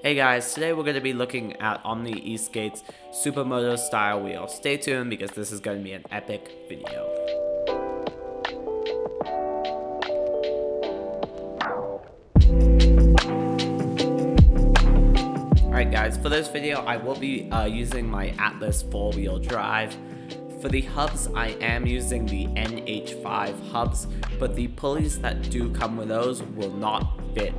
Hey guys, today we're going to be looking at Omni eSkate's Supermoto style wheel. Stay tuned because this is going to be an epic video. Alright guys, for this video I will be using my Atlas 4-wheel drive. For the hubs, I am using the NH5 hubs, but the pulleys that do come with those will not fit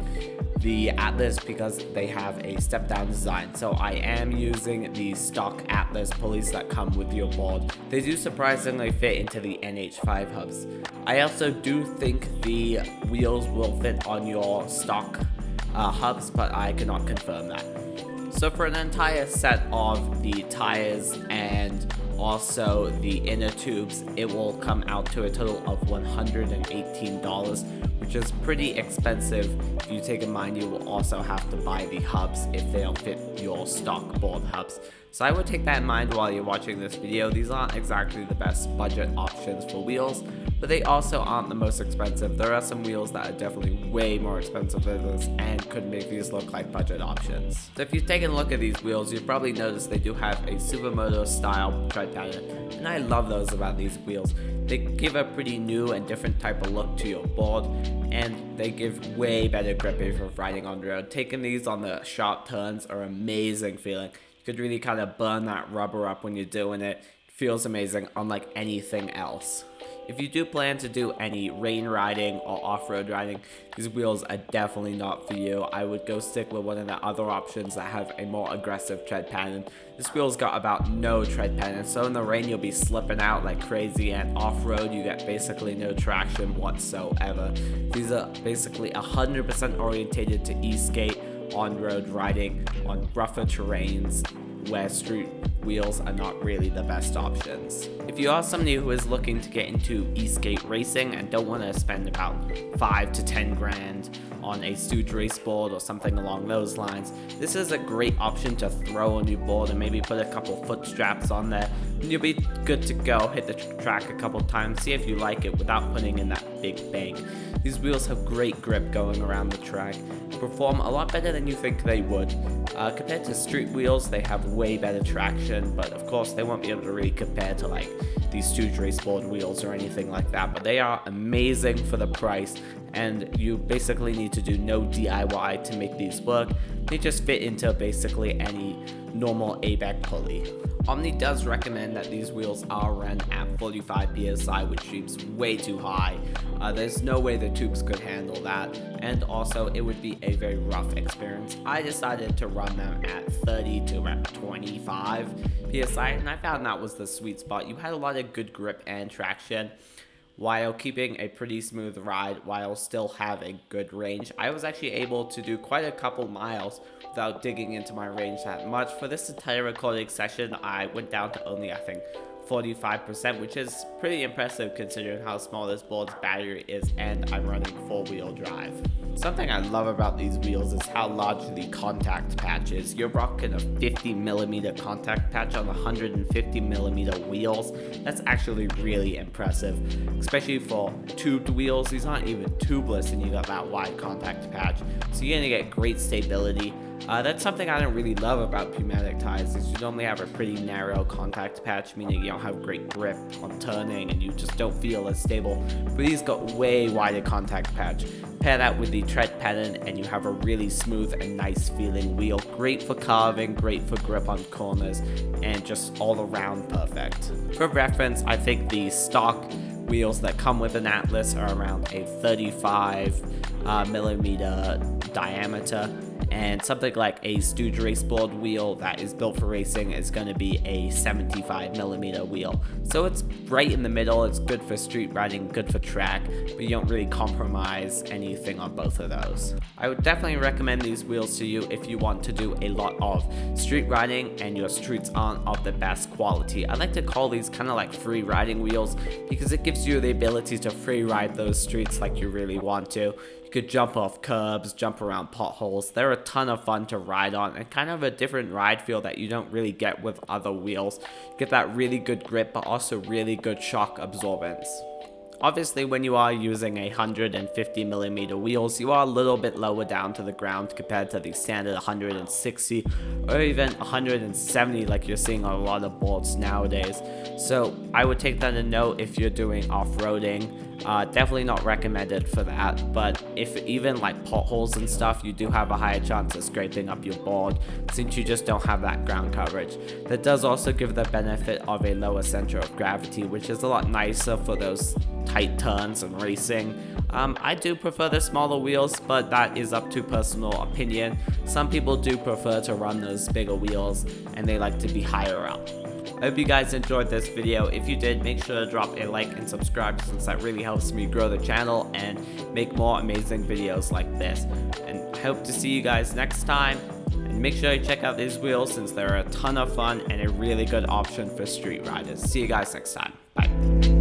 the Atlas because they have a step down design. So I am using the stock Atlas pulleys that come with your board. They do surprisingly fit into the NH5 hubs. I also do think the wheels will fit on your stock hubs, but I cannot confirm that. So for an entire set of the tires and also the inner tubes, it will come out to a total of $118, which is pretty expensive. If you take in mind, you will also have to buy the hubs if they don't fit your stock board hubs. So I would take that in mind while you're watching this video. These aren't exactly the best budget options for wheels, but they also aren't the most expensive. There are some wheels that are definitely way more expensive than this and could make these look like budget options. So if you've taken a look at these wheels, you've probably noticed they do have a Supermoto style tread pattern, and I love those about these wheels. They give a pretty new and different type of look to your board, and they give way better grip if you're riding on the road. Taking these on the sharp turns are an amazing feeling. You could really kind of burn that rubber up when you're doing it. It feels amazing, unlike anything else. If you do plan to do any rain riding or off-road riding, these wheels are definitely not for you. I would go stick with one of the other options that have a more aggressive tread pattern. This wheel's got about no tread pattern, so in the rain you'll be slipping out like crazy, and off-road you get basically no traction whatsoever. These are basically 100% orientated to e-skate, on-road riding, on rougher terrains, where street wheels are not really the best options. If you are somebody who is looking to get into e-skate racing and don't want to spend about 5 to 10 grand on a Stooge race board or something along those lines, this is a great option to throw on your board and maybe put a couple foot straps on there, and you'll be good to go. Hit the track a couple times, see if you like it without putting in that big bank. These wheels have great grip going around the track, perform a lot better than you think they would. Compared to street wheels, they have way better traction, but of course they won't be able to really compare to like these Stooge race board wheels or anything like that, but they are amazing for the price, and you basically need to do no DIY to make these work. They just fit into basically any normal ABEC pulley. Omni does recommend that these wheels are run at 45 psi, which seems way too high. There's no way the tubes could handle that, and also it would be a very rough experience. I decided to run them at 30 to about 25 psi, and I found that was the sweet spot. You had a lot of good grip and traction while keeping a pretty smooth ride while still having good range. I was actually able to do quite a couple miles without digging into my range that much. For this entire recording session, I went down to only, I think, 45%, which is pretty impressive considering how small this board's battery is, and I'm running 4-wheel drive. Something I love about these wheels is how large the contact patch is. You're rocking a 50mm contact patch on 150mm wheels. That's actually really impressive, especially for tubed wheels. These aren't even tubeless and you got that wide contact patch, so you're gonna get great stability. That's something I don't really love about pneumatic tires, is you normally have a pretty narrow contact patch, meaning you don't have great grip on turning and you just don't feel as stable. But these got way wider contact patch. Pair that with the tread pattern and you have a really smooth and nice feeling wheel. Great for carving, great for grip on corners, and just all around perfect. For reference, I think the stock wheels that come with an Atlas are around a 35mm diameter, and something like a Stooge race board wheel that is built for racing is going to be a 75mm wheel. So it's right in the middle. It's good for street riding, good for track, but you don't really compromise anything on both of those. I would definitely recommend these wheels to you if you want to do a lot of street riding and your streets aren't of the best quality. I like to call these kind of like free riding wheels because it gives you the ability to free ride those streets like you really want to. You could jump off curbs, jump around potholes. They're a ton of fun to ride on, and kind of a different ride feel that you don't really get with other wheels. You get that really good grip, but also really good shock absorbance. Obviously, when you are using 150mm wheels, you are a little bit lower down to the ground compared to the standard 160 or even 170 like you're seeing on a lot of boards nowadays. So I would take that a note if you're doing off-roading. Definitely not recommended for that, but if even like potholes and stuff, you do have a higher chance of scraping up your board since you just don't have that ground coverage. That does also give the benefit of a lower center of gravity, which is a lot nicer for those tight turns and racing. I do prefer the smaller wheels, but that is up to personal opinion. Some people do prefer to run those bigger wheels and they like to be higher up. I hope you guys enjoyed this video. If you did, make sure to drop a like and subscribe since that really helps me grow the channel and make more amazing videos like this. And I hope to see you guys next time. And make sure you check out these wheels since they're a ton of fun and a really good option for street riders. See you guys next time. Bye.